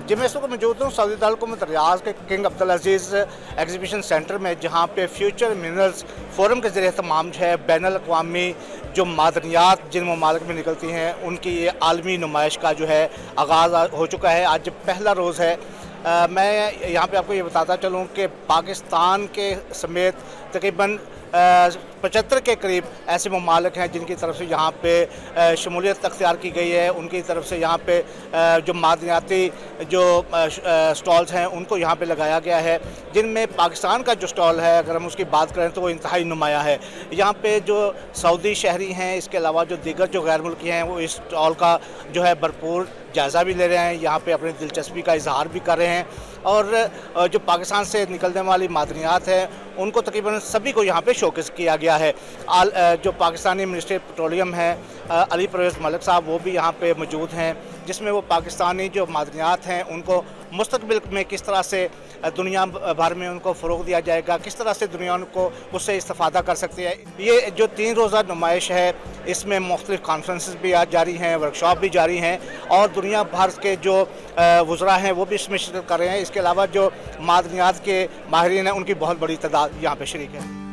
जी मैं इस वक्त मौजूद हूँ सऊदी दारकूमत रियाद के किंग अब्दुल अजीज़ एग्जीबिशन सेंटर में, जहाँ पे फ्यूचर मिनरल्स फोरम के ज़रिए तमाम जो है बैनुल अक़वामी जो मादनियात जिन ममालिक में निकलती हैं उनकी ये आलमी नुमाइश का जो है आगाज़ हो चुका है। आज पहला रोज़ है। मैं यहाँ पे आपको ये बताता चलूँ कि पाकिस्तान के समेत तकरीबन 75 के करीब ऐसे ममालिक हैं जिनकी तरफ से यहाँ पे शमूलियत अख्तियार की गई है। उनकी तरफ से यहाँ पे जो मादनियाती जो स्टॉल्स हैं उनको यहाँ पे लगाया गया है, जिनमें पाकिस्तान का जो स्टॉल है अगर हम उसकी बात करें तो वो इंतहाई नुमाया है। यहाँ पे जो सऊदी शहरी हैं, इसके अलावा जो दीगर जो गैर मुल्की हैं, वो इस स्टॉल का जो है भरपूर जायज़ा भी ले रहे हैं, यहाँ पे अपनी दिलचस्पी का इजहार भी कर रहे हैं। और जो पाकिस्तान से निकलने वाली मादनियात हैं उनको तकरीबन सभी को यहाँ पे शोकेस किया गया है। जो पाकिस्तानी मिनिस्टर पेट्रोलियम हैं अली परवेज़ मलिक साहब, वो भी यहाँ पे मौजूद हैं, जिसमें वो पाकिस्तानी जो मादनियात हैं उनको मुस्तक़बिल में किस तरह से दुनिया भर में उनको फ़रोग़ दिया जाएगा, किस तरह से दुनिया उनको उससे इस्तेफ़ादा कर सकती है। ये जो 3 रोज़ा नुमाइश है, इसमें मुख्तलिफ़ कॉन्फ्रेंसेस भी आज जारी हैं, वर्कशॉप भी जारी हैं और दुनिया भर के जो वज़रा हैं वो भी इसमें शिरकत कर रहे हैं। इसके अलावा जो मादनियात के माहिरीन हैं उनकी बहुत बड़ी तादाद यहाँ पे शरीक है।